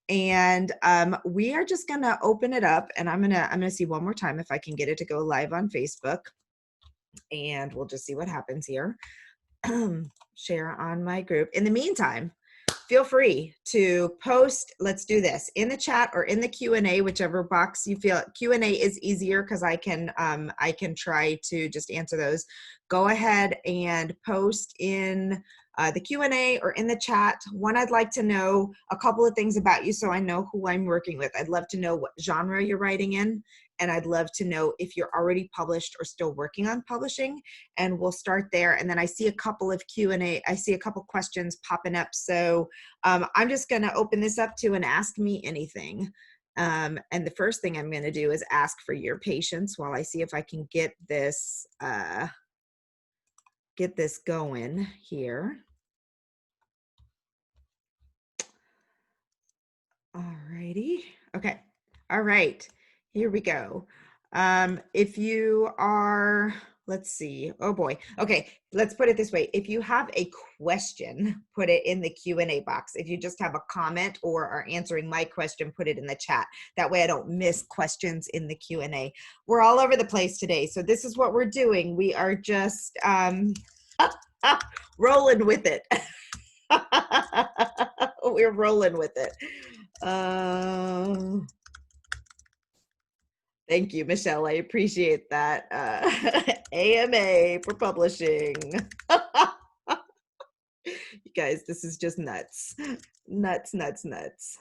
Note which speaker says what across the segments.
Speaker 1: And we are just gonna open it up, and I'm gonna see one more time if I can get it to go live on Facebook, and we'll just see what happens here. Share on my group. In the meantime, feel free to post, let's do this, in the chat or in the Q&A, whichever box you feel. Q&A is easier because I can try to just answer those. Go ahead and post in the Q&A or in the chat. One, I'd like to know a couple of things about you so I know who I'm working with. I'd love to know what genre you're writing in, and I'd love to know if you're already published or still working on publishing, and we'll start there. And then I see a couple of Q&A, I see a couple questions popping up. So I'm just gonna open this up to an Ask Me Anything. And the first thing I'm gonna do is ask for your patience while I see if I can get this going here. All righty. Okay. All right. Here we go. If you are, let's see. Oh boy. Okay. Let's put it this way. If you have a question, put it in the Q&A box. If you just have a comment or are answering my question, put it in the chat. That way I don't miss questions in the Q&A. We're all over the place today. So this is what we're doing. We are just rolling with it. We're rolling with it. Thank you, Michelle. I appreciate that. AMA for publishing. You guys, this is just nuts. Nuts, nuts, nuts.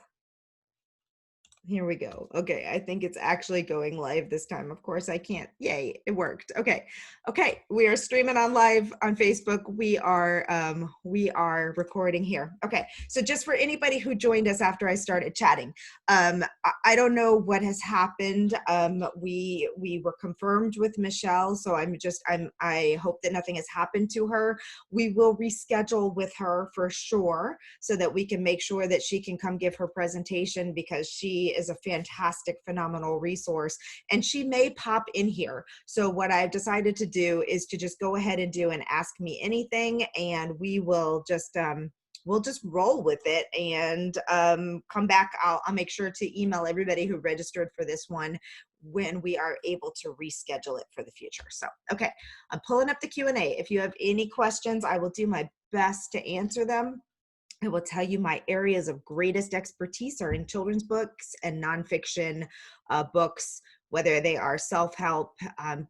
Speaker 1: Here we go. Okay, I think it's actually going live this time. Of course I can't. Yay, it worked. Okay. Okay, we are streaming on live on Facebook. We are recording here. Okay, so just for anybody who joined us after I started chatting, I don't know what has happened. We were confirmed with Michelle, so I hope that nothing has happened to her. We will reschedule with her for sure so that we can make sure that she can come give her presentation, because she is a fantastic, phenomenal resource, and she may pop in here. So what I've decided to do is to just go ahead and do an Ask Me Anything, and we will just we'll just roll with it and come back. I'll make sure to email everybody who registered for this one when we are able to reschedule it for the future. So, okay, I'm pulling up the Q&A. If you have any questions, I will do my best to answer them. I will tell you my areas of greatest expertise are in children's books and nonfiction books, whether they are self-help,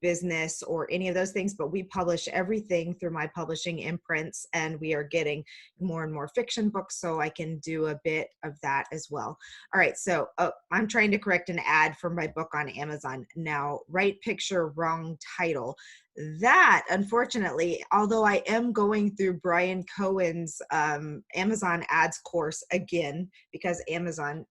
Speaker 1: business, or any of those things. But we publish everything through my publishing imprints, and we are getting more and more fiction books, so I can do a bit of that as well. All right, so I'm trying to correct an ad for my book on Amazon. Now, right picture, wrong title. That, unfortunately, although I am going through Brian Cohen's Amazon ads course again, because Amazon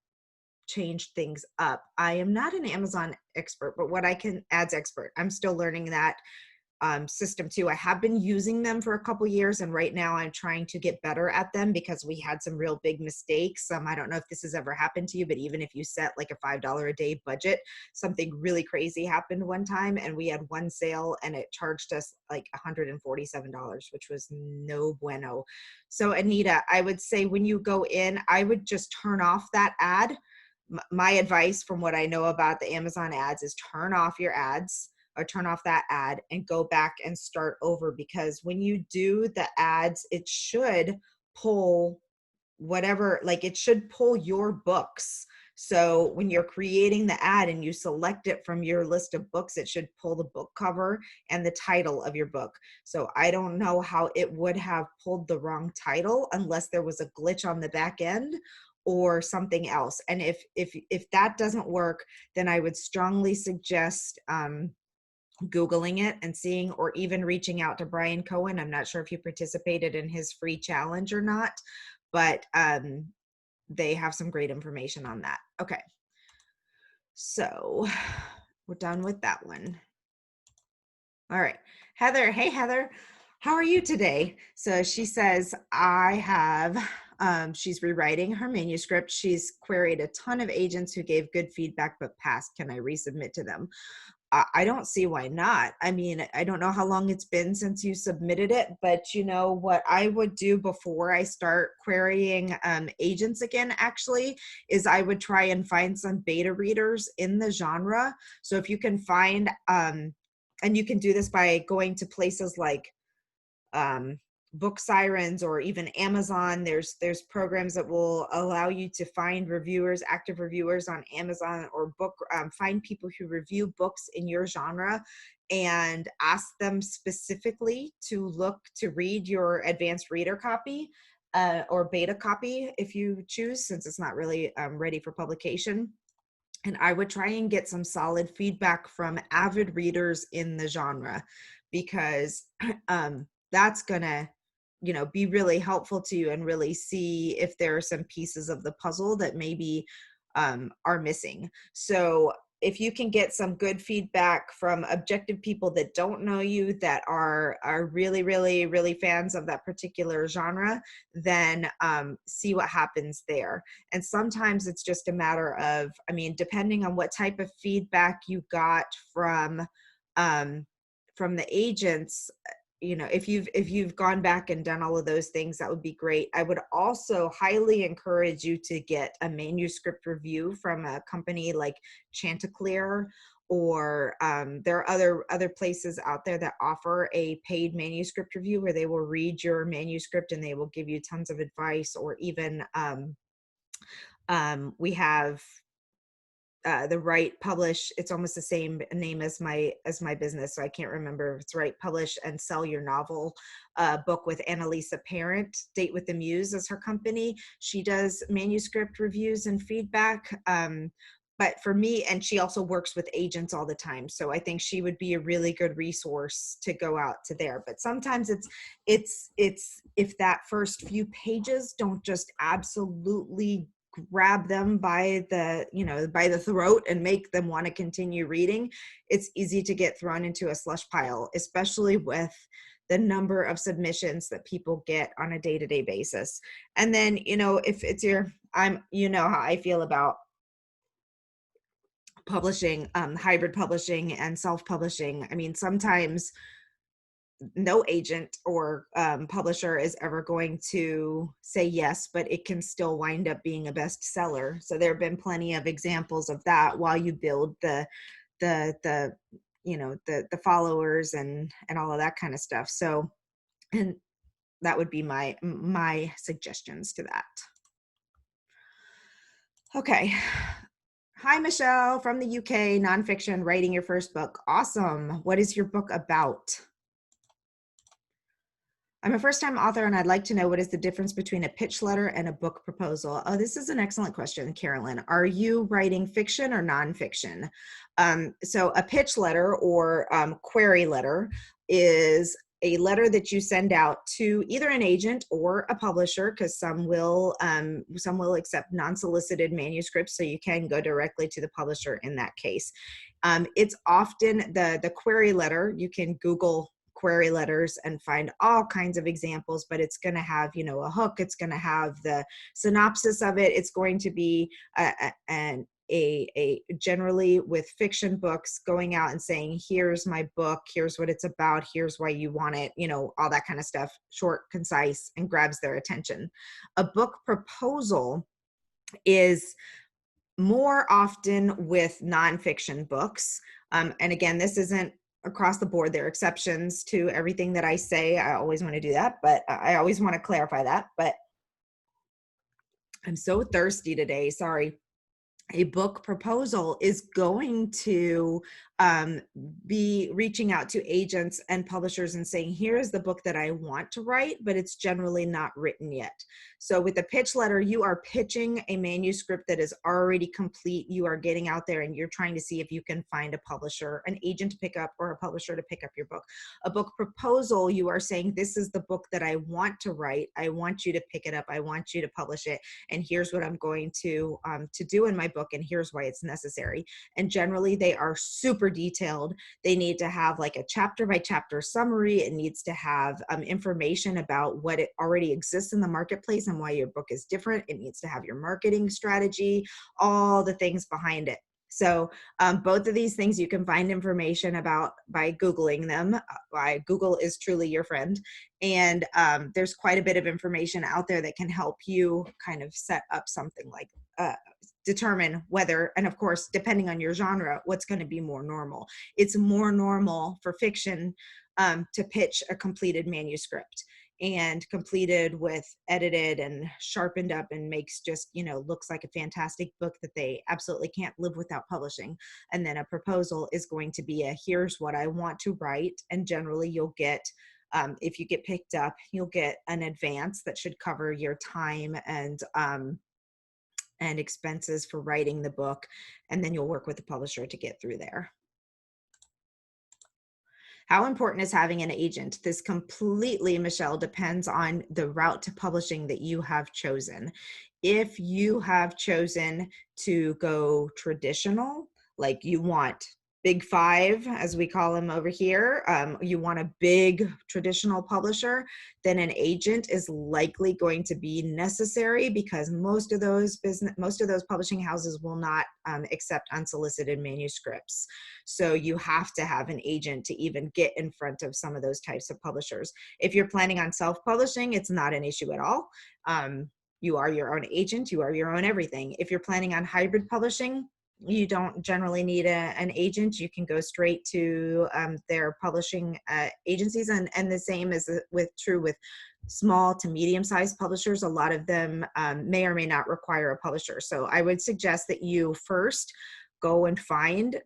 Speaker 1: changed things up, I am not an Amazon expert, but ads expert. I'm still learning that system too. I have been using them for a couple years, and right now I'm trying to get better at them because we had some real big mistakes. I don't know if this has ever happened to you, but even if you set like a $5 a day budget, something really crazy happened one time, and we had one sale and it charged us like $147, which was no bueno. So Anita, I would say when you go in, I would just turn off that ad. My advice from what I know about the Amazon ads is turn off your ads, or turn off that ad and go back and start over, because when you do the ads, it should pull whatever, like it should pull your books. So when you're creating the ad and you select it from your list of books, it should pull the book cover and the title of your book. So I don't know how it would have pulled the wrong title unless there was a glitch on the back end or something else. And if that doesn't work, then I would strongly suggest Googling it and seeing, or even reaching out to Brian Cohen. I'm not sure if you participated in his free challenge or not, but they have some great information on that. Okay, so we're done with that one. All right, Heather. Hey, Heather, how are you today? So she says, I have, she's rewriting her manuscript. She's queried a ton of agents who gave good feedback but passed. Can I resubmit to them? I don't see why not. I mean, I don't know how long it's been since you submitted it, but you know what I would do before I start querying agents again, actually, is I would try and find some beta readers in the genre. So if you can find, and you can do this by going to places like um, Book Sirens or even Amazon. There's programs that will allow you to find reviewers, active reviewers on Amazon, or find people who review books in your genre and ask them specifically to read your advanced reader copy, or beta copy if you choose, since it's not really ready for publication. And I would try and get some solid feedback from avid readers in the genre, because that's gonna, be really helpful to you and really see if there are some pieces of the puzzle that maybe are missing. So if you can get some good feedback from objective people that don't know you, that are really, really, really fans of that particular genre, then see what happens there. And sometimes it's just a matter of, I mean, depending on what type of feedback you got um, from the agents, if you've gone back and done all of those things, that would be great. I would also highly encourage you to get a manuscript review from a company like Chanticleer, or there are other places out there that offer a paid manuscript review where they will read your manuscript and they will give you tons of advice. Or even we have the Write Publish, it's almost the same name as my business, so I can't remember if it's Write Publish and Sell Your Novel book with Annalisa Parent. Date with the Muse is her company. She does manuscript reviews and feedback, but for me, and she also works with agents all the time, so I think she would be a really good resource to go out to there. But sometimes it's if that first few pages don't just absolutely grab them by the throat and make them want to continue reading, it's easy to get thrown into a slush pile, especially with the number of submissions that people get on a day-to-day basis. And then, if it's how I feel about publishing, hybrid publishing and self-publishing. I mean, sometimes no agent or publisher is ever going to say yes, but it can still wind up being a bestseller. So there have been plenty of examples of that while you build the followers and all of that kind of stuff. So, and that would be my suggestions to that. Okay. Hi, Michelle from the UK, nonfiction, writing your first book. Awesome. What is your book about? I'm a first-time author and I'd like to know what is the difference between a pitch letter and a book proposal. Oh, this is an excellent question, Carolyn. Are you writing fiction or nonfiction? So a pitch letter or query letter is a letter that you send out to either an agent or a publisher, because some will accept non-solicited manuscripts, so you can go directly to the publisher in that case. It's often the query letter. You can Google query letters and find all kinds of examples, but it's going to have, a hook. It's going to have the synopsis of it. It's going to be a generally with fiction books, going out and saying, here's my book, here's what it's about, here's why you want it, all that kind of stuff, short, concise, and grabs their attention. A book proposal is more often with nonfiction books. And again, this isn't across the board. There are exceptions to everything that I say. I always want to do that, but I always want to clarify that. But I'm so thirsty today. Sorry. A book proposal is going to be reaching out to agents and publishers and saying, here's the book that I want to write, but it's generally not written yet. So with a pitch letter, you are pitching a manuscript that is already complete. You are getting out there and you're trying to see if you can find a publisher, an agent to pick up, or a publisher to pick up your book. A book proposal, you are saying, this is the book that I want to write. I want you to pick it up. I want you to publish it. And here's what I'm going to do in my book. And here's why it's necessary. And generally they are super detailed. They need to have like a chapter by chapter summary. It needs to have information about what it already exists in the marketplace and why your book is different. It needs to have your marketing strategy, all the things behind it. So both of these things you can find information about by Googling them. Google is truly your friend. And there's quite a bit of information out there that can help you kind of set up something like determine whether, and of course, depending on your genre, what's going to be more normal. It's more normal for fiction to pitch a completed manuscript, and completed with edited and sharpened up and makes just, looks like a fantastic book that they absolutely can't live without publishing. And then a proposal is going to be here's what I want to write. And generally you'll get, if you get picked up, you'll get an advance that should cover your time and expenses for writing the book. And then you'll work with the publisher to get through there. How important is having an agent? This completely, Michelle, depends on the route to publishing that you have chosen. If you have chosen to go traditional, like you want big five, as we call them over here, you want a big traditional publisher, then an agent is likely going to be necessary, because most of those publishing houses will not accept unsolicited manuscripts. So you have to have an agent to even get in front of some of those types of publishers. If you're planning on self-publishing, it's not an issue at all. You are your own agent, you are your own everything. If you're planning on hybrid publishing, you don't generally need an agent. You can go straight to their publishing agencies, and the same is true with small to medium-sized publishers. A lot of them may or may not require a publisher. So I would suggest that you first go and find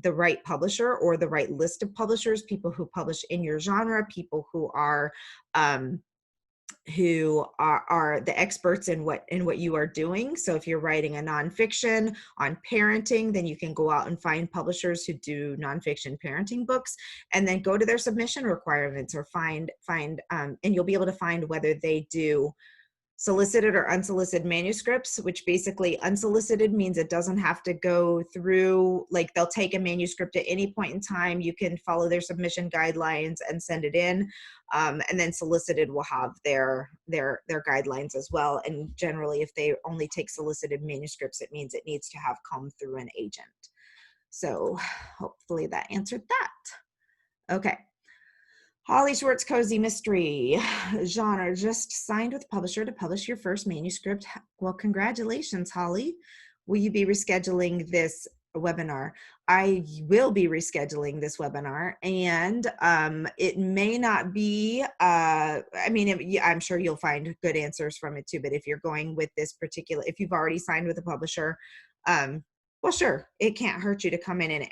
Speaker 1: the right publisher or the right list of publishers, people who publish in your genre, people who are the experts in what you are doing. So if you're writing a nonfiction on parenting, then you can go out and find publishers who do nonfiction parenting books, and then go to their submission requirements, or find and you'll be able to find whether they do solicited or unsolicited manuscripts, which basically unsolicited means it doesn't have to go through, like they'll take a manuscript at any point in time. You can follow their submission guidelines and send it in. And then solicited will have their guidelines as well. And generally, if they only take solicited manuscripts, it means it needs to have come through an agent. So hopefully that answered that. Okay. Holly Schwartz, cozy mystery genre. Just signed with publisher to publish your first manuscript. Well, congratulations, Holly. Will you be rescheduling this webinar? I will be rescheduling this webinar, and it may not be, I'm sure you'll find good answers from it too, but if you're going with this particular, if you've already signed with a publisher, well, sure, it can't hurt you to come in and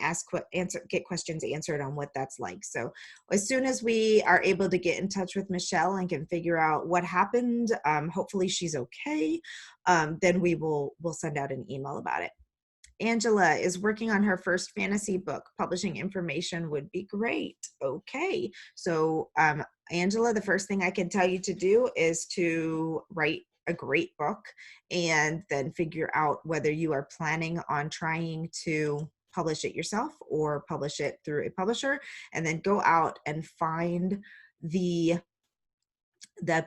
Speaker 1: get questions answered on what that's like. So as soon as we are able to get in touch with Michelle and can figure out what happened, hopefully she's okay, then we'll send out an email about it. Angela is working on her first fantasy book. Publishing information would be great. Okay, so Angela, the first thing I can tell you to do is to write a great book, and then figure out whether you are planning on trying to publish it yourself or publish it through a publisher, and then go out and find the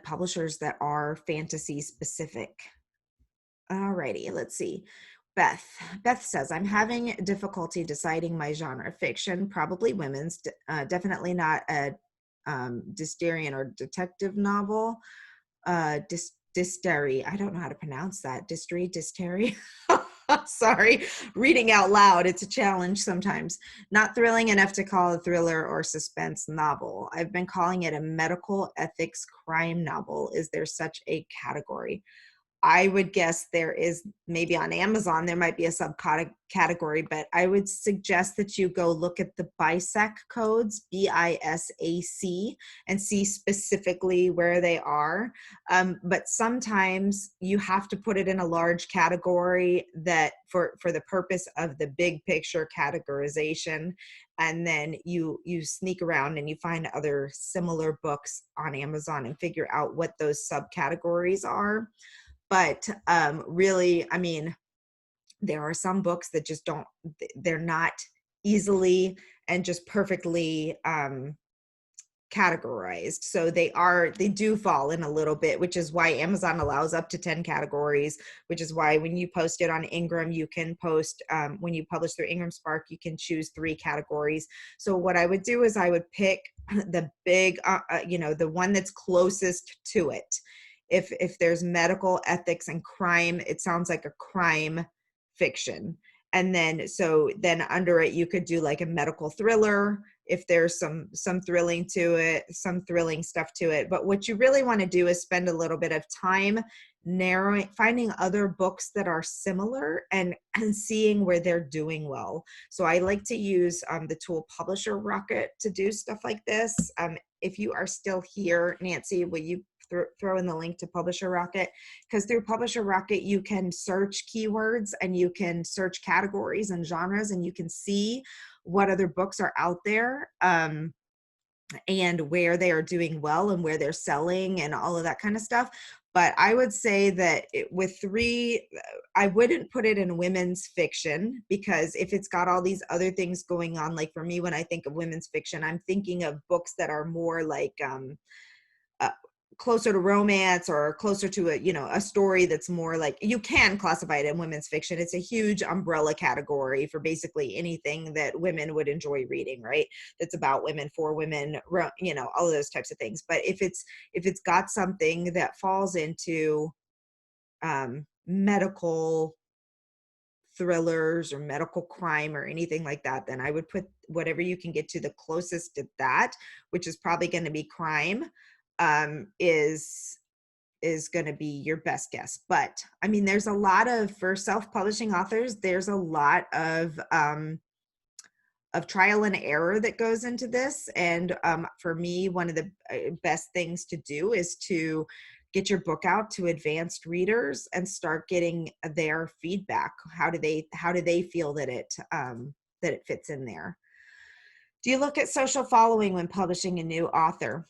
Speaker 1: publishers that are fantasy specific. Alrighty, let's see. Beth says, I'm having difficulty deciding my genre. Fiction, probably women's, definitely not a dystopian or detective novel. Dystery. I don't know how to pronounce that. Dystery. Sorry, reading out loud. It's a challenge sometimes. Not thrilling enough to call a thriller or suspense novel. I've been calling it a medical ethics crime novel. Is there such a category? I would guess there is, maybe on Amazon, there might be a subcategory, but I would suggest that you go look at the BISAC codes, BISAC, and see specifically where they are. But sometimes you have to put it in a large category that for the purpose of the big picture categorization. And then you sneak around and you find other similar books on Amazon and figure out what those subcategories are. But really, I mean, there are some books that just they're not easily and just perfectly categorized. So they do fall in a little bit, which is why Amazon allows up to 10 categories, which is why when you post it on Ingram, you can post, when you publish through Ingram Spark, you can choose 3 categories. So what I would do is I would pick the big, the one that's closest to it. If there's medical, ethics, and crime, it sounds like a crime fiction. And then, so then under it, you could do like a medical thriller, if there's some thrilling to it, some thrilling stuff to it. But what you really want to do is spend a little bit of time finding other books that are similar and seeing where they're doing well. So I like to use the tool Publisher Rocket to do stuff like this. If you are still here, Nancy, will you throw in the link to Publisher Rocket? Because through Publisher Rocket, you can search keywords and you can search categories and genres, and you can see what other books are out there, and where they are doing well and where they're selling and all of that kind of stuff. But I would say that with 3, I wouldn't put it in women's fiction, because if it's got all these other things going on, like for me, when I think of women's fiction, I'm thinking of books that are more like closer to romance, or closer to a story that's more like, you can classify it in women's fiction. It's a huge umbrella category for basically anything that women would enjoy reading, right? That's about women, for women, all of those types of things. But if it's got something that falls into medical thrillers or medical crime or anything like that, then I would put whatever you can get to the closest to that, which is probably going to be crime, is going to be your best guess. But I mean, there's a lot for self-publishing authors, there's a lot of trial and error that goes into this. And for me, one of the best things to do is to get your book out to advanced readers and start getting their feedback. How do they feel that it fits in there? Do you look at social following when publishing a new author?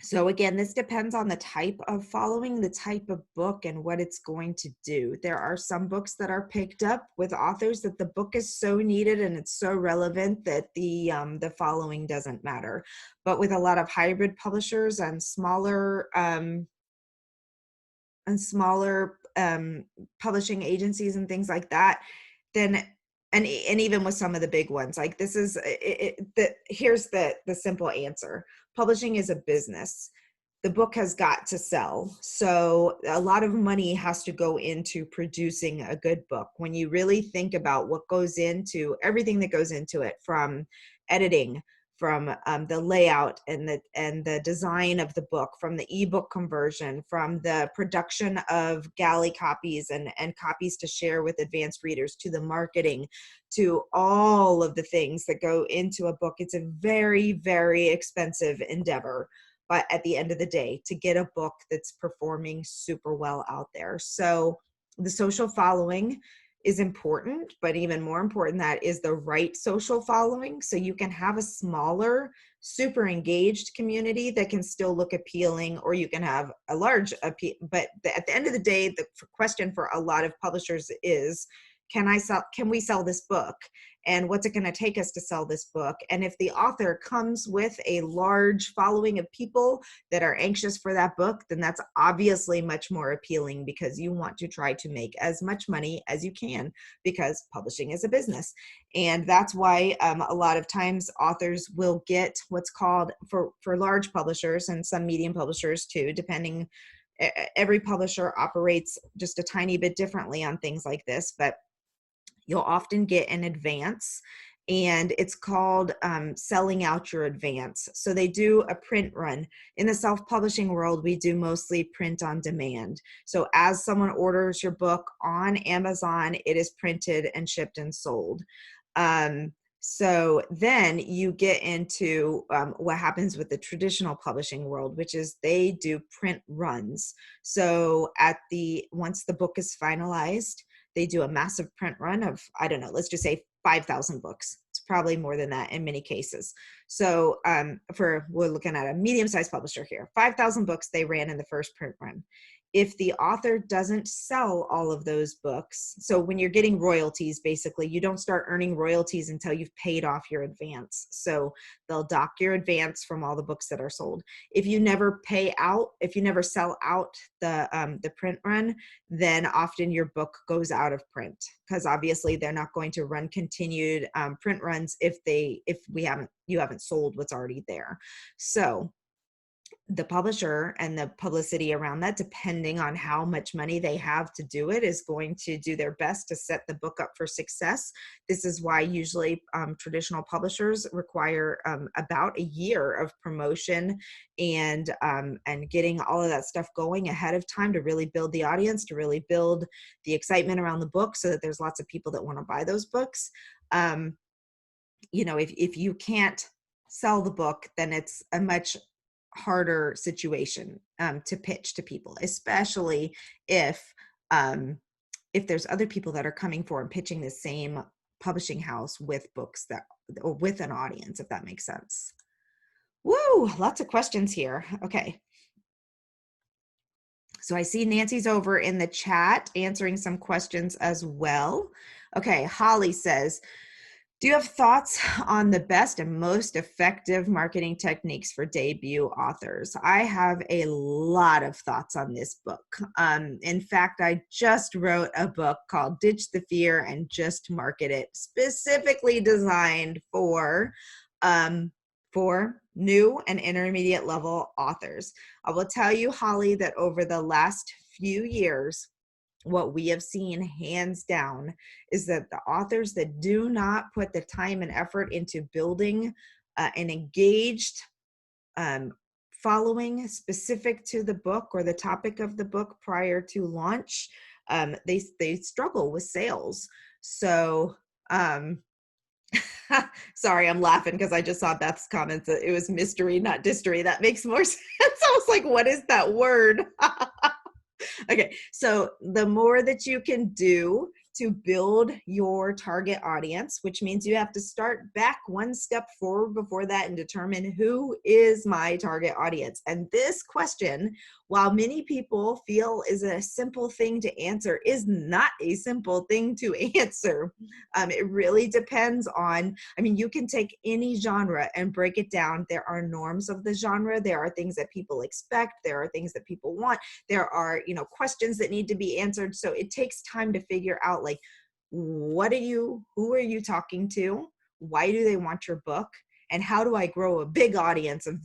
Speaker 1: So again, this depends on the type of following, the type of book, and what it's going to do. There are some books that are picked up with authors that the book is so needed and it's so relevant that the following doesn't matter. But with a lot of hybrid publishers and smaller publishing agencies and things like that, then and even with some of the big ones, like this is here's the simple answer. Publishing is a business. The book has got to sell. So a lot of money has to go into producing a good book. When you really think about what goes into everything that goes into it, from editing, from the layout and the design of the book, from the ebook conversion, from the production of galley copies and copies to share with advanced readers, to the marketing, to all of the things that go into a book. It's a very, very expensive endeavor. But at the end of the day, to get a book that's performing super well out there. So the social following is important, but even more important that is the right social following. So you can have a smaller, super engaged community that can still look appealing, or you can have a large appeal. But at the end of the day, the question for a lot of publishers is, can we sell this book? And what's it going to take us to sell this book? And if the author comes with a large following of people that are anxious for that book, then that's obviously much more appealing, because you want to try to make as much money as you can, because publishing is a business. And that's why a lot of times authors will get what's called, for large publishers and some medium publishers too, depending, every publisher operates just a tiny bit differently on things like this, but you'll often get an advance, and it's called selling out your advance. So they do a print run. In the self-publishing world, we do mostly print on demand. So as someone orders your book on Amazon, it is printed and shipped and sold. So then you get into what happens with the traditional publishing world, which is they do print runs. So once the book is finalized, they do a massive print run of, I don't know, let's just say 5,000 books. It's probably more than that in many cases. So we're looking at a medium-sized publisher here, 5,000 books they ran in the first print run. if the author doesn't sell all of those books, so when you're getting royalties, basically, you don't start earning royalties until you've paid off your advance. So they'll dock your advance from all the books that are sold. If you never pay out, if you never sell out the print run, then often your book goes out of print, because obviously they're not going to run continued print runs if you haven't sold what's already there. So the publisher and the publicity around that, depending on how much money they have to do it, is going to do their best to set the book up for success. This is why usually traditional publishers require about a year of promotion and getting all of that stuff going ahead of time to really build the audience, to really build the excitement around the book, so that there's lots of people that want to buy those books. If you can't sell the book, then it's a much harder situation to pitch to people, especially if there's other people that are coming for and pitching the same publishing house with books or with an audience, if that makes sense. Woo, lots of questions here. Okay. So I see Nancy's over in the chat answering some questions as well. Okay, Holly says, do you have thoughts on the best and most effective marketing techniques for debut authors? I have a lot of thoughts on this book. In fact, I just wrote a book called Ditch the Fear and Just Market It, specifically designed for new and intermediate level authors. I will tell you, Holly, that over the last few years, what we have seen hands down is that the authors that do not put the time and effort into building an engaged following specific to the book or the topic of the book prior to launch, they struggle with sales. So sorry, I'm laughing because I just saw Beth's comments that it was mystery, not distery. That makes more sense. I was like, what is that word? Okay, so the more that you can do to build your target audience, which means you have to start back one step forward before that and determine who is my target audience. And this question, while many people feel is a simple thing to answer, is not a simple thing to answer. It really depends on, you can take any genre and break it down. There are norms of the genre. There are things that people expect. There are things that people want. There are, questions that need to be answered. So it takes time to figure out, like, who are you talking to? Why do they want your book? And how do I grow a big audience of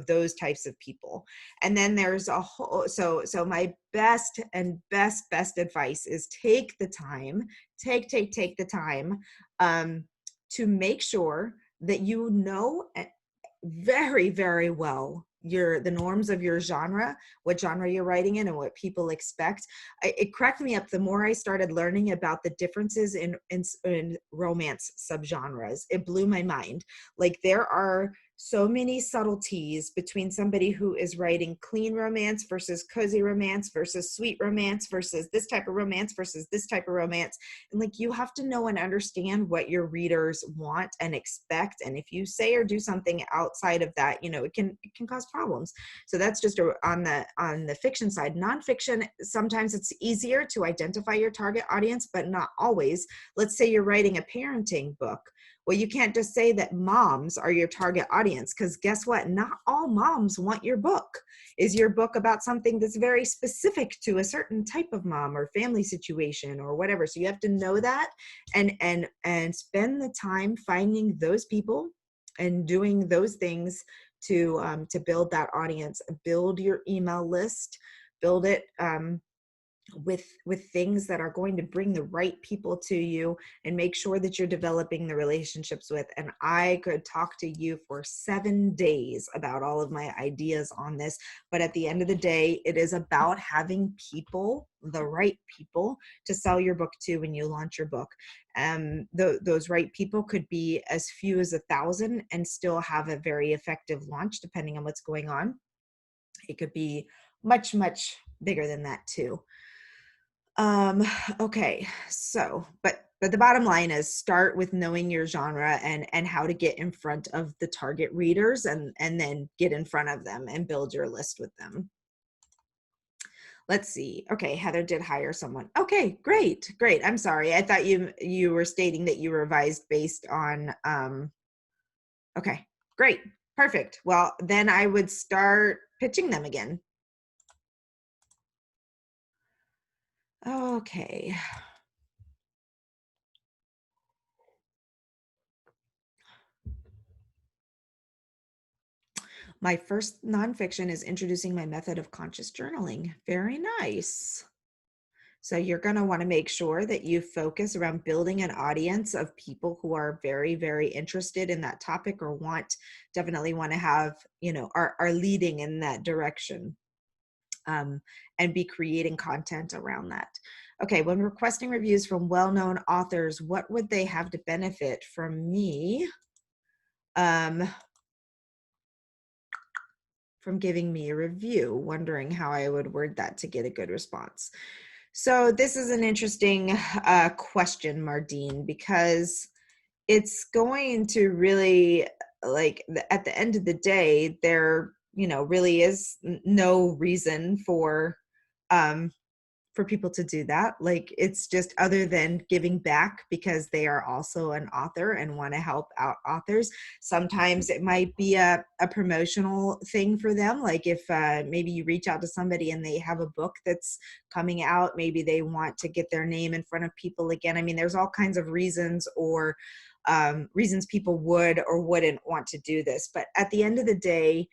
Speaker 1: those types of people? And then there's a whole, so my best advice is take the time to make sure that you know very, very well the norms of your genre, what genre you're writing in, and what people expect. It cracked me up the more I started learning about the differences in romance subgenres. It blew my mind. Like, there are so many subtleties between somebody who is writing clean romance versus cozy romance versus sweet romance versus this type of romance versus this type of romance. And like, you have to know and understand what your readers want and expect. And if you say or do something outside of that, it can cause problems. So that's just on the fiction side. Nonfiction, sometimes it's easier to identify your target audience, but not always. Let's say you're writing a parenting book. Well, you can't just say that moms are your target audience, because guess what? Not all moms want your book. Is your book about something that's very specific to a certain type of mom or family situation or whatever? So you have to know that and spend the time finding those people and doing those things to build that audience. Build your email list, build it with things that are going to bring the right people to you, and make sure that you're developing the relationships with. And I could talk to you for 7 days about all of my ideas on this, but at the end of the day, it is about having people, the right people, to sell your book to when you launch your book. Those right people could be as few as 1,000 and still have a very effective launch, depending on what's going on. It could be much, much bigger than that too. Okay, so, but the bottom line is start with knowing your genre and how to get in front of the target readers, and then get in front of them and build your list with them. Let's see. Okay, Heather did hire someone. Okay, great, great. I'm sorry. I thought you were stating that you revised based on okay, great. Perfect. Well, then I would start pitching them again. Okay. My first nonfiction is introducing my method of conscious journaling. Very nice. So you're going to want to make sure that you focus around building an audience of people who are very, very interested in that topic or definitely want to have, are leading in that direction, and be creating content around that. Okay, when requesting reviews from well-known authors, what would they have to benefit from me? From giving me a review, wondering how I would word that to get a good response. So this is an interesting question, Mardine, because it's going to really, like, at the end of the day, there, really is no reason for people to do that. Like, it's just, other than giving back because they are also an author and want to help out authors. Sometimes it might be a promotional thing for them. Like, if maybe you reach out to somebody and they have a book that's coming out, maybe they want to get their name in front of people again. I mean, there's all kinds of reasons, or reasons people would or wouldn't want to do this. But at the end of the day,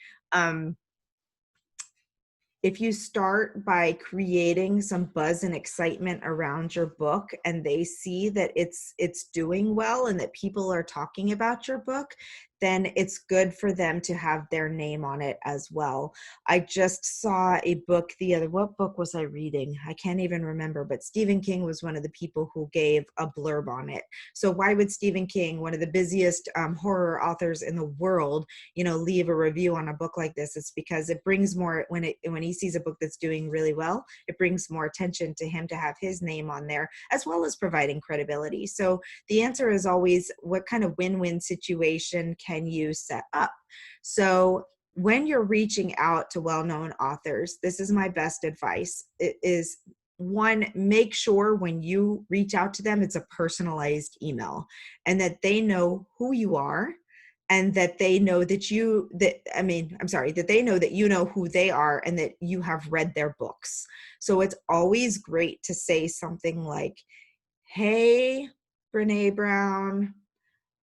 Speaker 1: if you start by creating some buzz and excitement around your book, and they see that it's doing well and that people are talking about your book, then it's good for them to have their name on it as well. I just saw a book what book was I reading? I can't even remember, but Stephen King was one of the people who gave a blurb on it. So why would Stephen King, one of the busiest horror authors in the world, leave a review on a book like this? It's because it brings more, when he sees a book that's doing really well, it brings more attention to him to have his name on there, as well as providing credibility. So the answer is always, what kind of win-win situation can you set up? So when you're reaching out to well-known authors, this is my best advice. It is, one, make sure when you reach out to them, it's a personalized email, and that they know who you are, and that they know that that they know that you know who they are, and that you have read their books. So it's always great to say something like, hey, Brene Brown,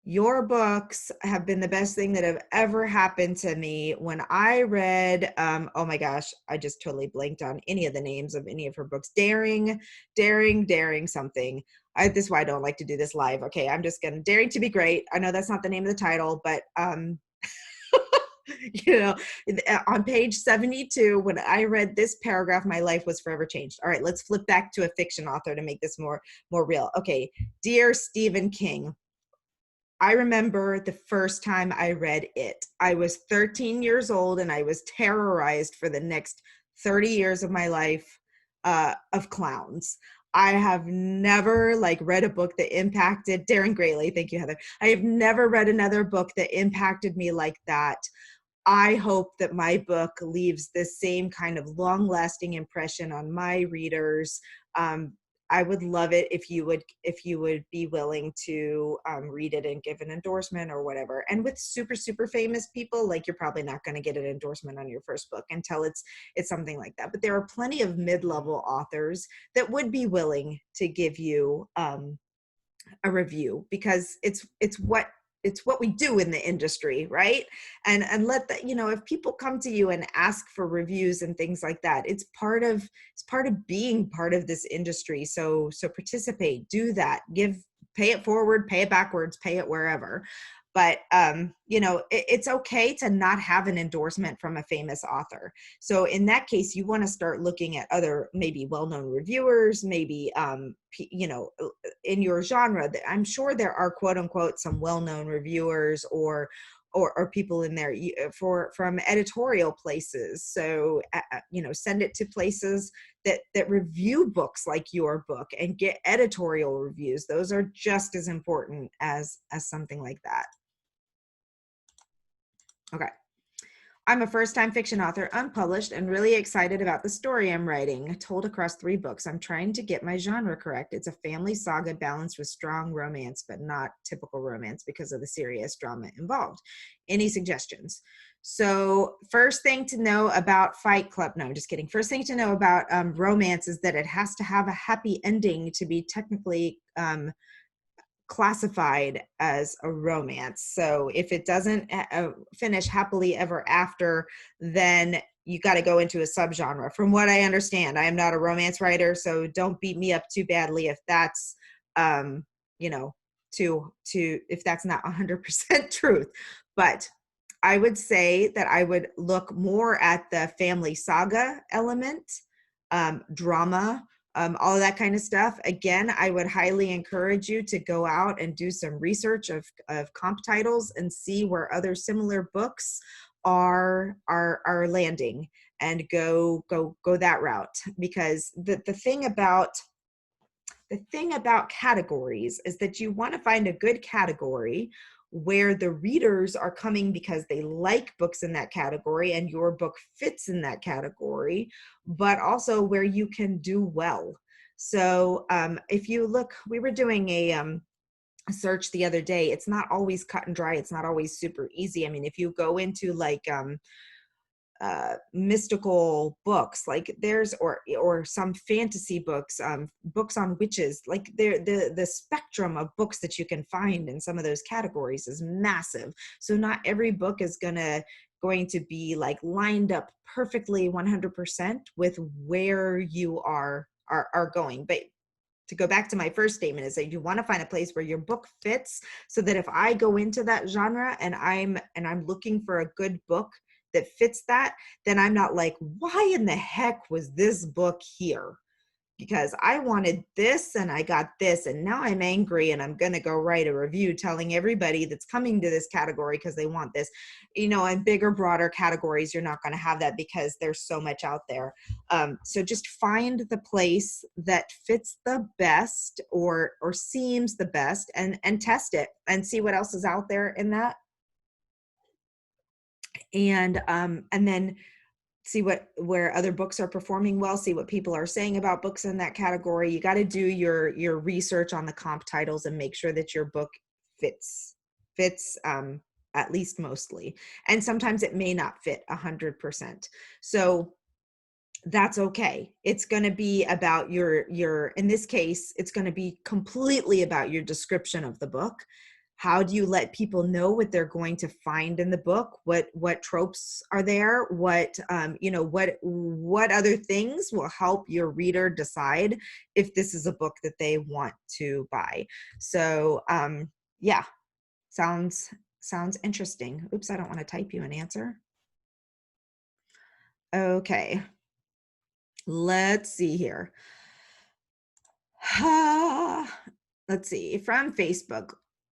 Speaker 1: your books have been the best thing that have ever happened to me. When I read, oh my gosh, I just totally blanked on any of the names of any of her books. Daring something. This is why I don't like to do this live. Okay, I'm just gonna, Daring to be Great. I know that's not the name of the title, but on page 72, when I read this paragraph, my life was forever changed. All right, let's flip back to a fiction author to make this more real. Okay, dear Stephen King, I remember the first time I read it. I was 13 years old, and I was terrorized for the next 30 years of my life of clowns. I have never read a book that impacted Darren Greatly. Thank you, Heather. I have never read another book that impacted me like that. I hope that my book leaves the same kind of long-lasting impression on my readers. I would love it if you would be willing to read it and give an endorsement or whatever. And with super, super famous people, you're probably not going to get an endorsement on your first book until it's something like that. But there are plenty of mid-level authors that would be willing to give you a review, because it's what we do in the industry, right? And let that, if people come to you and ask for reviews and things like that, it's part of being part of this industry. So participate, do that, pay it forward, pay it backwards, pay it wherever. But it's okay to not have an endorsement from a famous author. So in that case, you want to start looking at other, maybe well-known reviewers, maybe in your genre. I'm sure there are, quote unquote, some well-known reviewers or people in there from editorial places. So send it to places that review books like your book and get editorial reviews. Those are just as important as something like that. Okay. I'm a first-time fiction author, unpublished, and really excited about the story I'm writing, told across 3 books. I'm trying to get my genre correct. It's a family saga balanced with strong romance, but not typical romance because of the serious drama involved. Any suggestions? So first thing to know about Fight Club, no, I'm just kidding. First thing to know about romance is that it has to have a happy ending to be technically classified as a romance. So if it doesn't finish happily ever after, then you got to go into a subgenre. From what I understand, I am not a romance writer, so don't beat me up too badly if that's, you know, if that's not 100% truth. But I would say that I would look more at the family saga element, drama, all of that kind of stuff. Again, I would highly encourage you to go out and do some research of comp titles and see where other similar books are landing, and go that route. Because the thing about categories is that you want to find a good category where the readers are coming because they like books in that category and your book fits in that category, but also where you can do well. So if you look, we were doing a search the other day. It's not always cut and dry. It's not always super easy. I mean, if you go into like mystical books, like there's or some fantasy books, books on witches, like the spectrum of books that you can find in some of those categories is massive. So not every book is going to be like lined up perfectly 100% with where you are going. But to go back to my first statement is that you want to find a place where your book fits, so that if I go into that genre and I'm looking for a good book that fits that, then I'm not like, why in the heck was this book here? Because I wanted this and I got this, and now I'm angry and I'm going to go write a review telling everybody that's coming to this category because they want this. In bigger, broader categories, you're not going to have that because there's so much out there. So just find the place that fits the best or seems the best, and test it and see what else is out there in that. And then see where other books are performing well, see what people are saying about books in that category. You got to do your research on the comp titles and make sure that your book fits at least mostly. And sometimes it may not fit 100%. So that's okay. It's going to be about your in this case, it's going to be completely about your description of the book. How do you let people know what they're going to find in the book? What tropes are there? What other things will help your reader decide if this is a book that they want to buy? So yeah, sounds interesting. Oops, I don't want to type you an answer. Okay, let's see here. Let's see, from Facebook.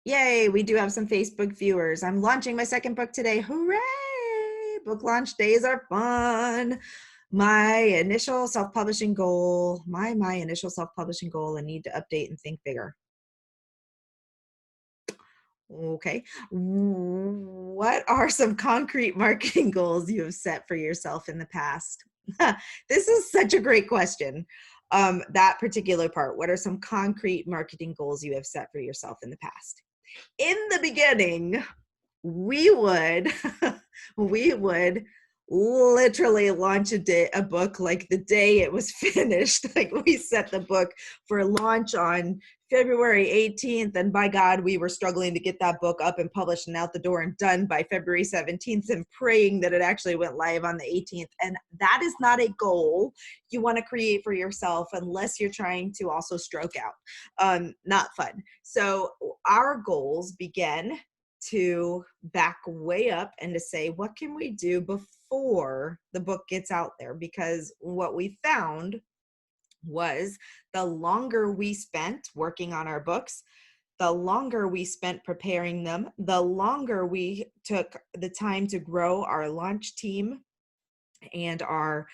Speaker 1: Yay, we do have some Facebook viewers. I'm launching my second book today. Hooray! Book launch days are fun. My initial self-publishing goal, my initial self-publishing goal, and need to update and think bigger. Okay. What are some concrete marketing goals you have set for yourself in the past? This is such a great question. That particular part. What are some concrete marketing goals you have set for yourself in the past? In the beginning, we would literally launch a book like the day it was finished. Like we set the book for launch on February 18th, and by God, we were struggling to get that book up and published and out the door and done by February 17th, and praying that it actually went live on the 18th. And that is not a goal you want to create for yourself unless you're trying to also stroke out. Not fun. So our goals began to back way up and to say, what can we do before the book gets out there? Because what we found was the longer we spent working on our books, the longer we spent preparing them, the longer we took the time to grow our launch team and our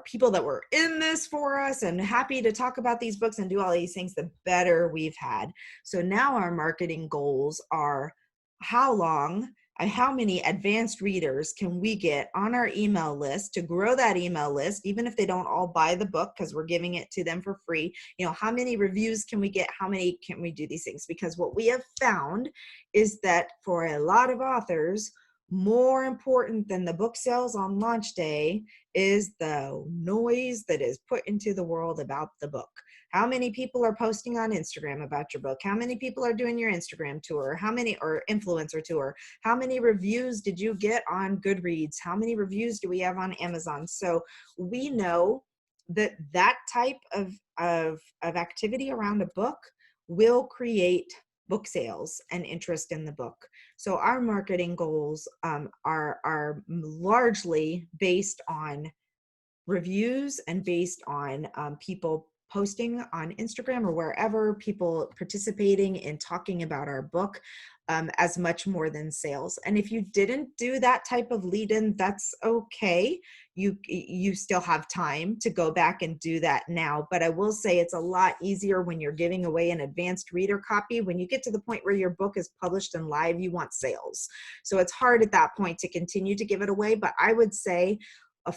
Speaker 1: people that were in this for us and happy to talk about these books and do all these things, the better we've had. So now our marketing goals are, how long how many advanced readers can we get on our email list to grow that email list, even if they don't all buy the book, because we're giving it to them for free. You know, how many reviews can we get? How many can we do these things? Because what we have found is that for a lot of authors, more important than the book sales on launch day is the noise that is put into the world about the book. How many people are posting on Instagram about your book? How many people are doing your Instagram tour? How many, or influencer tour? How many reviews did you get on Goodreads? How many reviews do we have on Amazon? So we know that that type of activity around a book will create book sales and interest in the book. So our marketing goals are largely based on reviews and based on people posting on Instagram or wherever, people participating in talking about our book, as much more than sales. And if you didn't do that type of lead in, that's okay. You still have time to go back and do that now. But I will say it's a lot easier when you're giving away an advanced reader copy. When you get to the point where your book is published and live, you want sales. So it's hard at that point to continue to give it away. But I would say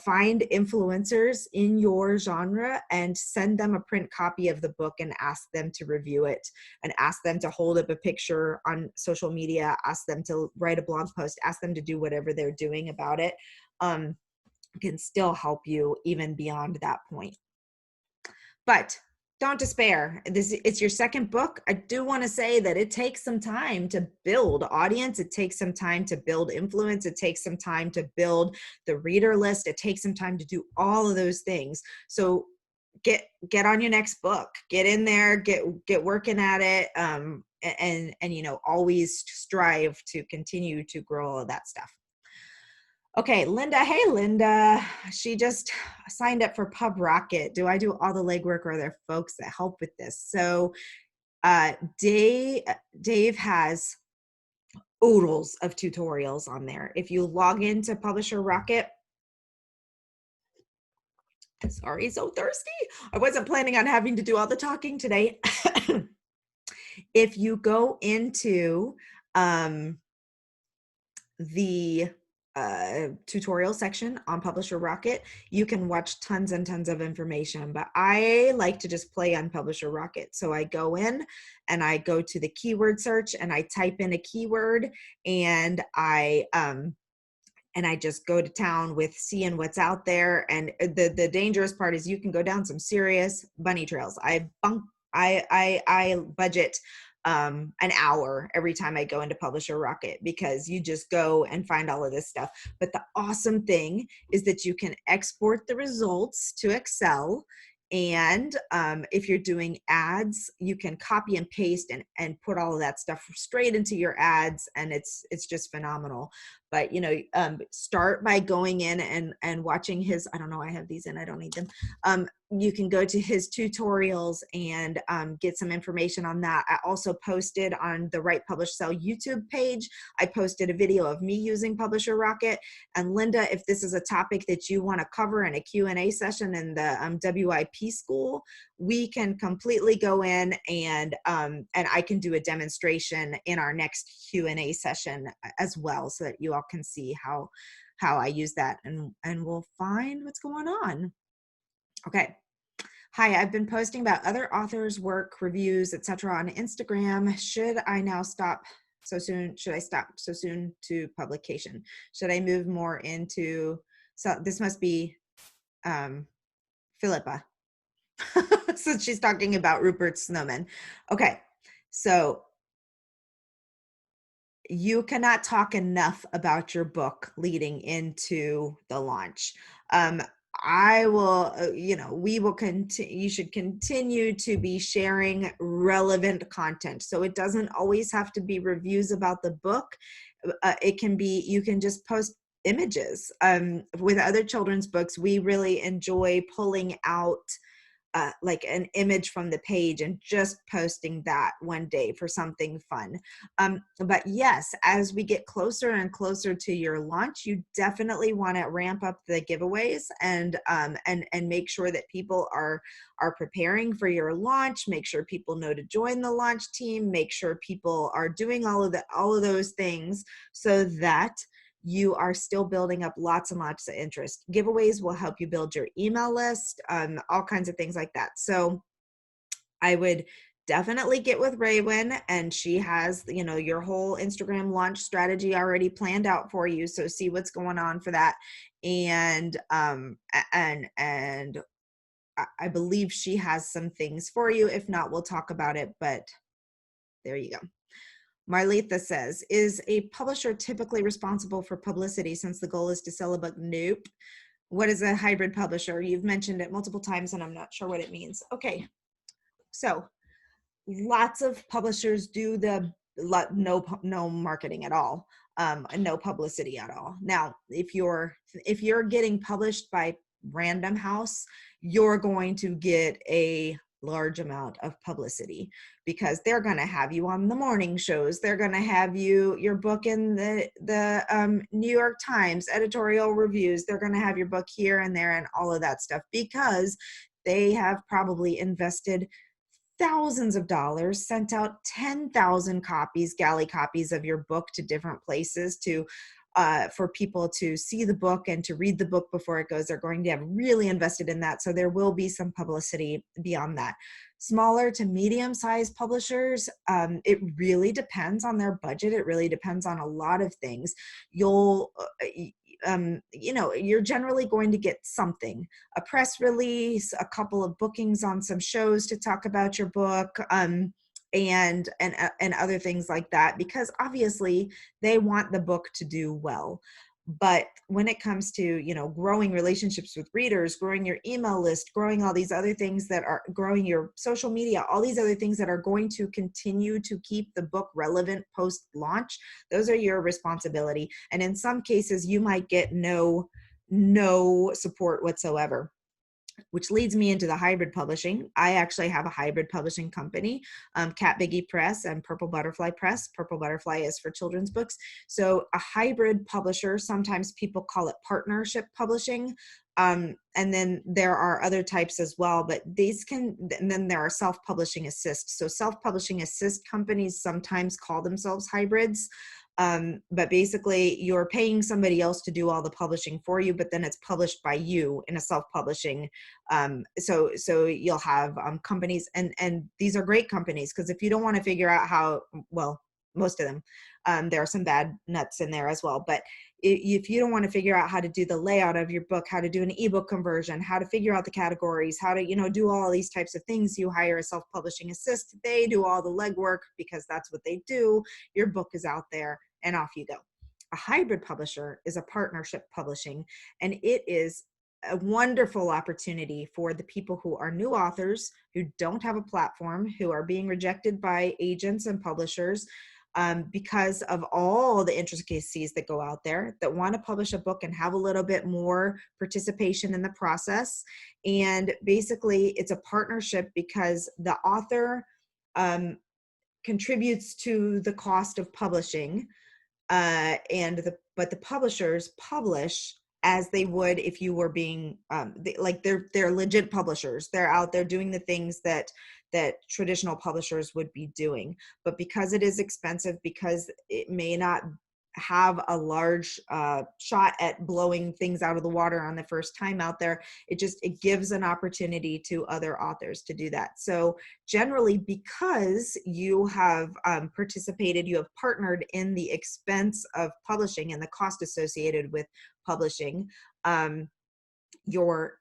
Speaker 1: find influencers in your genre and send them a print copy of the book and ask them to review it, and ask them to hold up a picture on social media, ask them to write a blog post, ask them to do whatever they're doing about it. Can still help you even beyond that point. But don't despair. It's your second book. I do want to say that it takes some time to build audience. It takes some time to build influence. It takes some time to build the reader list. It takes some time to do all of those things. So get on your next book. Get in there. Get working at it. And you know, always strive to continue to grow all of that stuff. Okay, Linda. Hey, Linda. She just signed up for Pub Rocket. Do I do all the legwork, or are there folks that help with this? So Dave has oodles of tutorials on there. If you log into Publisher Rocket, sorry, so thirsty. I wasn't planning on having to do all the talking today. If you go into the tutorial section on Publisher Rocket, you can watch tons and tons of information, but I like to just play on Publisher Rocket. So I go in and I go to the keyword search and I type in a keyword, and I just go to town with seeing what's out there. And the dangerous part is you can go down some serious bunny trails. I budget an hour every time I go into Publisher Rocket, because you just go and find all of this stuff. But the awesome thing is that you can export the results to Excel. And if you're doing ads, you can copy and paste and put all of that stuff straight into your ads. And it's just phenomenal. But, you know, start by going in and watching his, I don't know, I have these in, I don't need them. You can go to his tutorials and get some information on that. I also posted on the Write, Publish, Sell YouTube page, I posted a video of me using Publisher Rocket. And Linda, if this is a topic that you want to cover in a Q&A session in the WIP school, we can completely go in and I can do a demonstration in our next Q&A session as well, so that you all can see how I use that, and we'll find what's going on. Okay. Hi, I've been posting about other authors' work, reviews, etc. on Instagram. Should I now stop so soon? Should I stop so soon to publication? Should I move more into, so this must be Philippa. So she's talking about Rupert Snowman. Okay, so you cannot talk enough about your book leading into the launch. I will, we will continue, you should continue to be sharing relevant content. So it doesn't always have to be reviews about the book. It can be, you can just post images. With other children's books, we really enjoy pulling out like an image from the page and just posting that one day for something fun. But yes, as we get closer and closer to your launch, you definitely want to ramp up the giveaways and make sure that people are preparing for your launch. Make sure people know to join the launch team. Make sure people are doing all of those things so that you are still building up lots and lots of interest. Giveaways will help you build your email list, all kinds of things like that. So I would definitely get with Raywin, and she has, you know, your whole Instagram launch strategy already planned out for you. So see what's going on for that. And I believe she has some things for you. If not, we'll talk about it, but there you go. Marletha says, is a publisher typically responsible for publicity since the goal is to sell a book? Nope. What is a hybrid publisher? You've mentioned it multiple times and I'm not sure what it means. Okay. So lots of publishers do the no marketing at all, and no publicity at all. Now, if you're getting published by Random House, you're going to get a large amount of publicity because they're going to have you on the morning shows. They're going to have your book in the New York Times editorial reviews. They're going to have your book here and there and all of that stuff because they have probably invested thousands of dollars, sent out 10,000 copies, galley copies of your book to different places for people to see the book and to read the book before it goes. They're going to have really invested in that. So there will be some publicity beyond that. Smaller to medium-sized publishers, it really depends on their budget. It really depends on a lot of things. You'll, you know, you're generally going to get something, a press release, a couple of bookings on some shows to talk about your book, and other things like that, because obviously they want the book to do well. But when it comes to, you know, growing relationships with readers, growing your email list, growing all these other things that are growing your social media, all these other things that are going to continue to keep the book relevant post-launch, those are your responsibility. And in some cases, you might get no support whatsoever. Which leads me into the hybrid publishing. I actually have a hybrid publishing company, Cat Biggie Press and Purple Butterfly Press. Purple Butterfly is for children's books. So a hybrid publisher, sometimes people call it partnership publishing. And then there are other types as well, but these and then there are self-publishing assist. So self-publishing assist companies sometimes call themselves hybrids. But basically you're paying somebody else to do all the publishing for you, but then it's published by you in a self-publishing. So you'll have companies, and these are great companies, because if you don't want to figure out how, well, most of them, there are some bad nuts in there as well, but if you don't want to figure out how to do the layout of your book, how to do an ebook conversion, how to figure out the categories, how to, you know, do all these types of things, you hire a self-publishing assist. They do all the legwork because that's what they do. Your book is out there and off you go. A hybrid publisher is a partnership publishing, and it is a wonderful opportunity for the people who are new authors, who don't have a platform, who are being rejected by agents and publishers, because of all the intricacies that go out there, that want to publish a book and have a little bit more participation in the process. And basically it's a partnership because the author contributes to the cost of publishing, but the publishers publish as they would if you were being like they're legit publishers. They're out there doing the things that traditional publishers would be doing. But because it is expensive, because it may not have a large shot at blowing things out of the water on the first time out there, it gives an opportunity to other authors to do that. So generally, because you have participated, you have partnered in the expense of publishing and the cost associated with publishing, your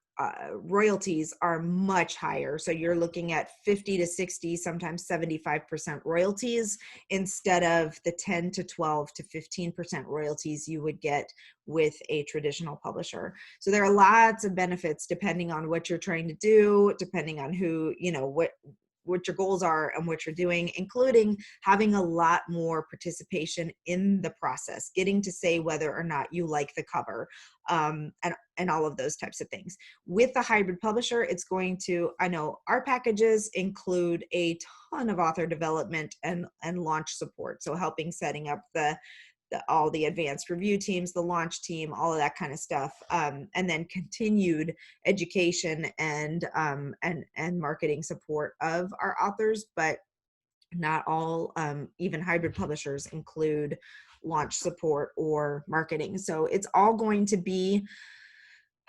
Speaker 1: royalties are much higher. So you're looking at 50 to 60, sometimes 75% royalties instead of the 10 to 12 to 15% royalties you would get with a traditional publisher. So there are lots of benefits depending on what you're trying to do, depending on who, you know, what your goals are and what you're doing, including having a lot more participation in the process, getting to say whether or not you like the cover, and all of those types of things. With the hybrid publisher, it's going to, I know our packages include a ton of author development and launch support. So helping setting up all the advanced review teams, the launch team, all of that kind of stuff, and then continued education and marketing support of our authors. But not all, even hybrid publishers include launch support or marketing. So it's all going to be,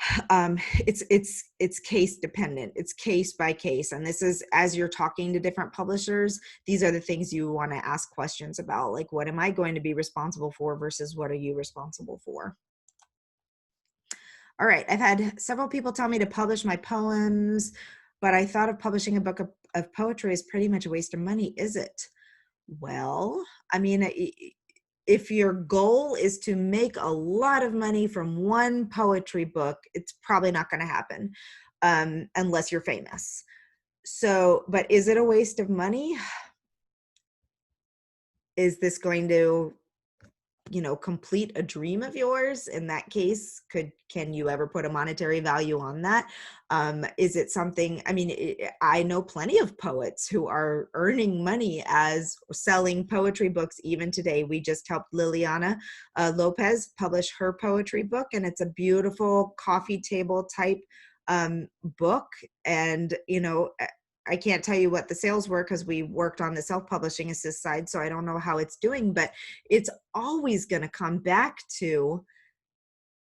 Speaker 1: it's case dependent, it's case by case. And this is, as you're talking to different publishers, these are the things you want to ask questions about, like, what am I going to be responsible for versus what are you responsible for? All right, I've had several people tell me to publish my poems, but I thought of publishing a book of poetry is pretty much a waste of money. Is it? Well, I mean, if your goal is to make a lot of money from one poetry book, it's probably not going to happen, unless you're famous. So, but is it a waste of money? Is this going to, complete a dream of yours? In that case, can you ever put a monetary value on that? Is it something, I mean, I know plenty of poets who are earning money as selling poetry books even today. We just helped Liliana Lopez publish her poetry book, and it's a beautiful coffee table type book. And, I can't tell you what the sales were because we worked on the self-publishing assist side, so I don't know how it's doing, but it's always going to come back to,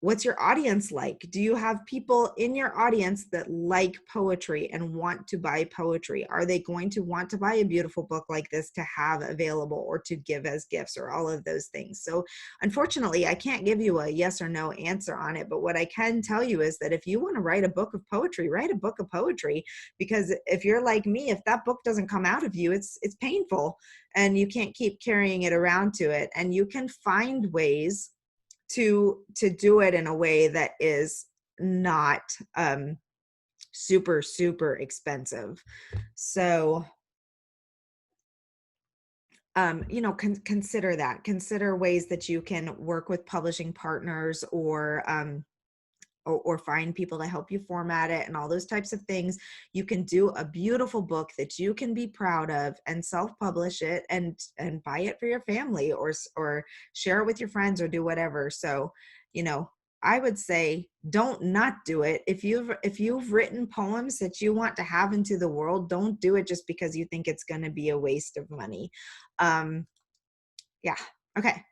Speaker 1: what's your audience like? Do you have people in your audience that like poetry and want to buy poetry? Are they going to want to buy a beautiful book like this to have available or to give as gifts, or all of those things? So unfortunately, I can't give you a yes or no answer on it. But what I can tell you is that if you want to write a book of poetry, write a book of poetry. Because if you're like me, if that book doesn't come out of you, it's painful, and you can't keep carrying it around to it. And you can find ways to do it in a way that is not super, super expensive. So, consider that. Consider ways that you can work with publishing partners, or find people to help you format it and all those types of things. You can do a beautiful book that you can be proud of and self-publish it and buy it for your family, or share it with your friends, or do whatever. So, I would say don't not do it. If you've written poems that you want to have into the world, don't do it just because you think it's going to be a waste of money. Yeah. Okay.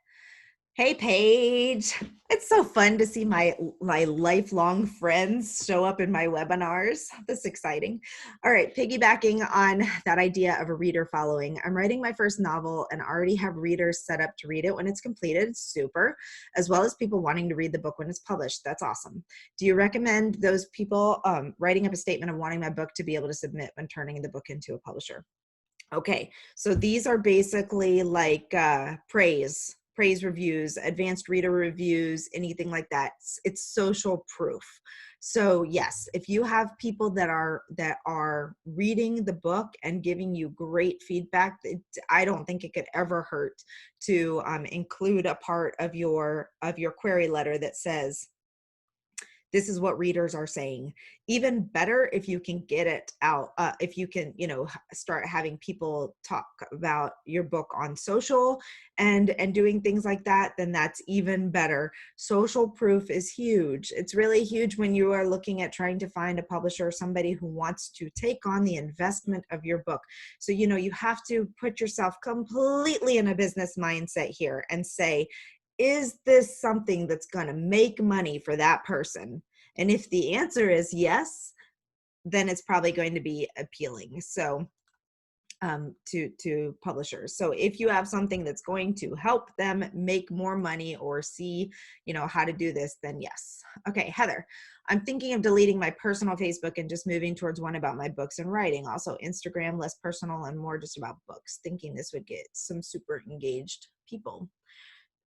Speaker 1: Hey, Paige. It's so fun to see my lifelong friends show up in my webinars. That's exciting. All right, piggybacking on that idea of a reader following. I'm writing my first novel and already have readers set up to read it when it's completed. Super. As well as people wanting to read the book when it's published. That's awesome. Do you recommend those people writing up a statement of wanting my book to be able to submit when turning the book into a publisher? Okay, so these are basically like praise reviews, advanced reader reviews, anything like that. It's social proof. So yes, if you have people that are reading the book and giving you great feedback, I don't think it could ever hurt to include a part of your query letter that says, this is what readers are saying. Even better if you can get it out, if you can, start having people talk about your book on social and doing things like that, then that's even better. Social proof is huge. It's really huge when you are looking at trying to find a publisher, somebody who wants to take on the investment of your book. So, you have to put yourself completely in a business mindset here and say, is this something that's going to make money for that person? And if the answer is yes, then it's probably going to be appealing. So to publishers. So if you have something that's going to help them make more money or see, how to do this, then yes. Okay, Heather, I'm thinking of deleting my personal Facebook and just moving towards one about my books and writing. Also Instagram, less personal and more just about books, thinking this would get some super engaged people.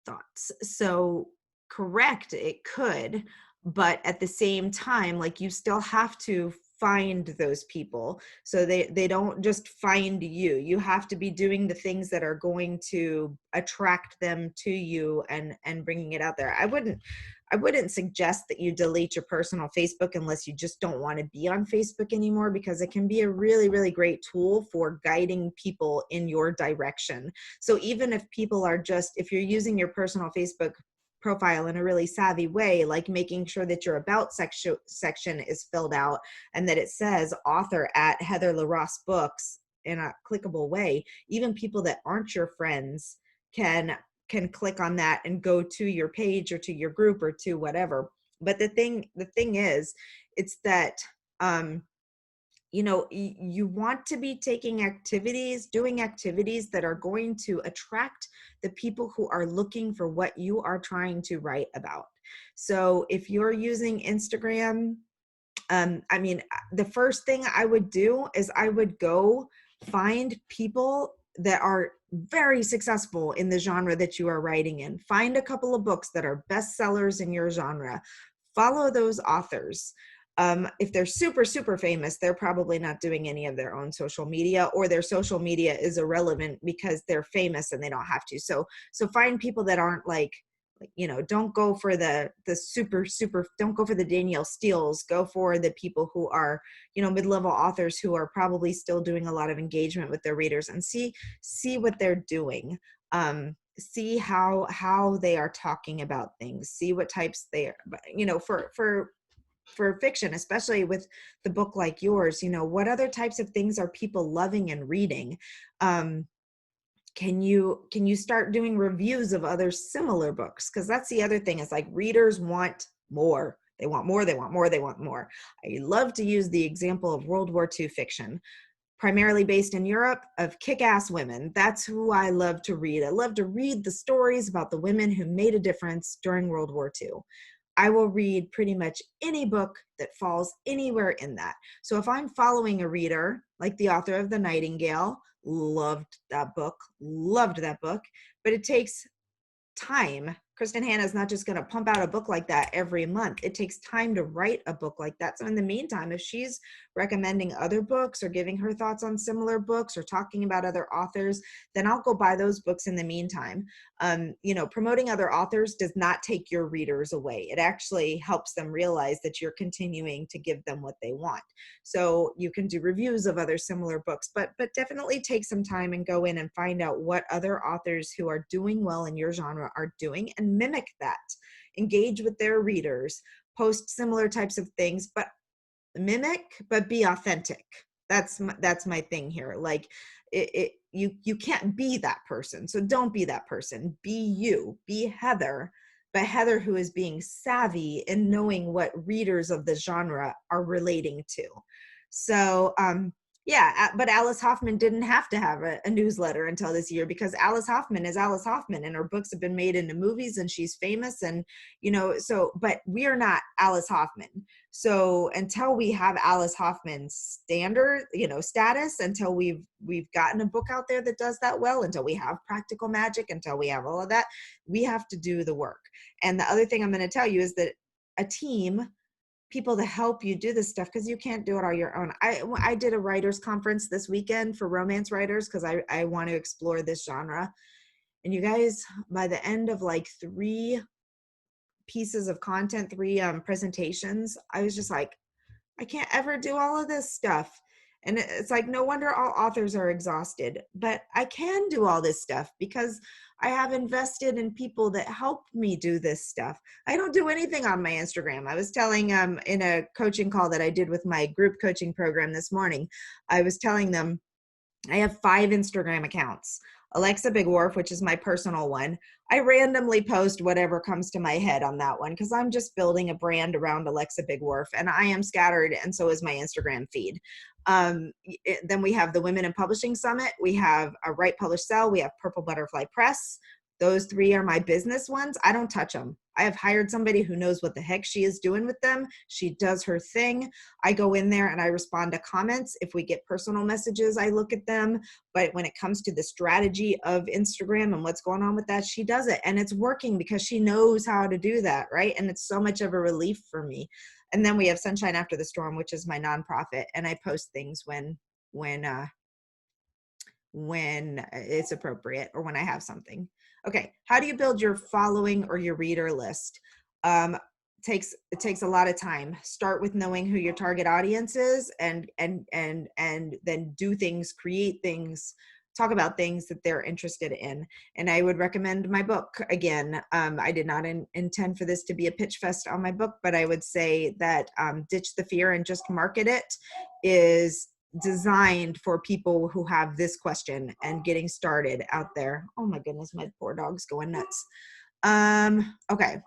Speaker 1: Thoughts. So correct, it could, but at the same time, like, you still have to find those people. So they don't just find you. You have to be doing the things that are going to attract them to you and bringing it out there. I wouldn't suggest that you delete your personal Facebook unless you just don't want to be on Facebook anymore, because it can be a really, really great tool for guiding people in your direction. So even if people are just, if you're using your personal Facebook profile in a really savvy way, like making sure that your about section is filled out and that it says author at Heather LaRosse Books in a clickable way, even people that aren't your friends can click on that and go to your page or to your group or to whatever. But the thing is, it's that you want to be doing activities that are going to attract the people who are looking for what you are trying to write about. So if you're using Instagram, the first thing I would do is I would go find people that are very successful in the genre that you are writing in. Find a couple of books that are bestsellers in your genre. Follow those authors. If they're super, super famous, they're probably not doing any of their own social media, or their social media is irrelevant because they're famous and they don't have to. So find people that aren't don't go for the super, don't go for the Danielle Steeles. Go for the people who are, mid-level authors who are probably still doing a lot of engagement with their readers, and see what they're doing. See how they are talking about things, see what types they are, for fiction, especially with the book like yours, what other types of things are people loving and reading? Can you start doing reviews of other similar books? Because that's the other thing, is like, readers want more. They want more, they want more, they want more. I love to use the example of World War II fiction, primarily based in Europe, of kick-ass women. That's who I love to read. I love to read the stories about the women who made a difference during World War II. I will read pretty much any book that falls anywhere in that. So if I'm following a reader, like the author of The Nightingale, loved that book, but it takes time. Kristen Hanna is not just going to pump out a book like that every month. It takes time to write a book like that. So in the meantime, if she's recommending other books or giving her thoughts on similar books or talking about other authors, then I'll go buy those books in the meantime. Promoting other authors does not take your readers away. It actually helps them realize that you're continuing to give them what they want. So you can do reviews of other similar books, but definitely take some time and go in and find out what other authors who are doing well in your genre are doing, and mimic that. Engage with their readers, post similar types of things, but mimic, but be authentic. That's my thing here. Like, you can't be that person, so don't be that person. Be you, be Heather, but Heather who is being savvy and knowing what readers of the genre are relating to. So but Alice Hoffman didn't have to have a newsletter until this year, because Alice Hoffman is Alice Hoffman, and her books have been made into movies, and she's famous, and but we are not Alice Hoffman. So until we have Alice Hoffman's status, until we've gotten a book out there that does that well, until we have Practical Magic, until we have all of that, we have to do the work. And the other thing I'm going to tell you is that a team, people to help you do this stuff, because you can't do it on your own. I did a writers conference this weekend for romance writers, because I want to explore this genre. And you guys, by the end of like 3 pieces of content, 3 presentations, I was just like, I can't ever do all of this stuff. And it's like, no wonder all authors are exhausted. But I can do all this stuff because I have invested in people that help me do this stuff. I don't do anything on my Instagram. I was telling in a coaching call that I did with my group coaching program this morning, I was telling them I have 5 Instagram accounts. Alexa Big Wharf, which is my personal one. I randomly post whatever comes to my head on that one, because I'm just building a brand around Alexa Big Wharf, and I am scattered, and so is my Instagram feed. Then we have the Women in Publishing Summit. We have a Write, Publish, Sell. We have Purple Butterfly Press. Those 3 are my business ones. I don't touch them. I have hired somebody who knows what the heck she is doing with them. She does her thing. I go in there and I respond to comments. If we get personal messages, I look at them. But when it comes to the strategy of Instagram and what's going on with that, she does it. And it's working because she knows how to do that, right? And it's so much of a relief for me. And then we have Sunshine After the Storm, which is my nonprofit, and I post things when it's appropriate or when I have something. Okay, how do you build your following or your reader list? It takes a lot of time. Start with knowing who your target audience is, and then do things, create things, talk about things that they're interested in. And I would recommend my book again. I did not intend for this to be a pitch fest on my book, but I would say that Ditch the Fear and Just Market It is designed for people who have this question and getting started out there. Oh my goodness, my poor dog's going nuts. Okay.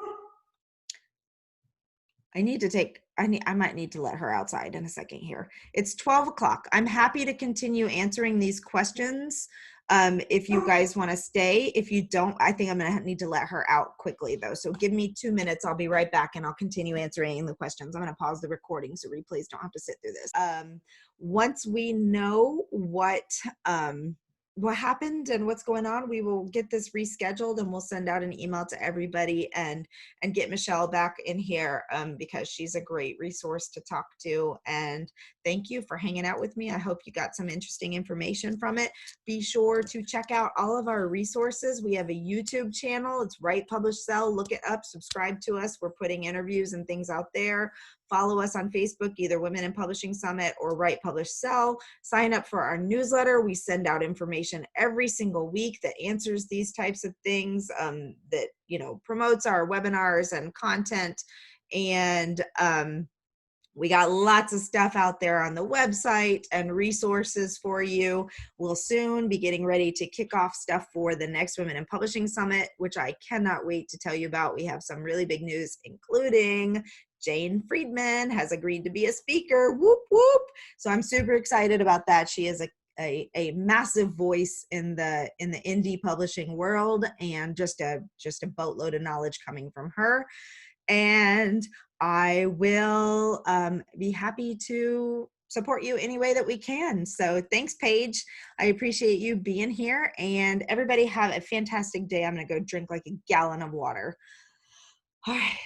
Speaker 1: I might need to let her outside in a second here. It's 12 o'clock. I'm happy to continue answering these questions. If you guys want to stay. If you don't, I think I'm going to need to let her out quickly though. So give me 2 minutes. I'll be right back and I'll continue answering the questions. I'm going to pause the recording so replays don't have to sit through this. Once we know what happened and what's going on, we will get this rescheduled and we'll send out an email to everybody and get Michelle back in here because she's a great resource to talk to. And thank you for hanging out with me. I hope you got some interesting information from it. Be sure to check out all of our resources. We have a YouTube channel. It's Write, Publish, Sell. Look it up, subscribe to us. We're putting interviews and things out there. Follow us on Facebook, either Women in Publishing Summit or Write, Publish, Sell. Sign up for our newsletter. We send out information every single week that answers these types of things, that, promotes our webinars and content. And we got lots of stuff out there on the website and resources for you. We'll soon be getting ready to kick off stuff for the next Women in Publishing Summit, which I cannot wait to tell you about. We have some really big news, including Jane Friedman has agreed to be a speaker. Whoop, whoop. So I'm super excited about that. She is a massive voice in the indie publishing world, and just a boatload of knowledge coming from her. And I will be happy to support you any way that we can. So thanks, Paige. I appreciate you being here, and everybody have a fantastic day. I'm going to go drink like a gallon of water. All right.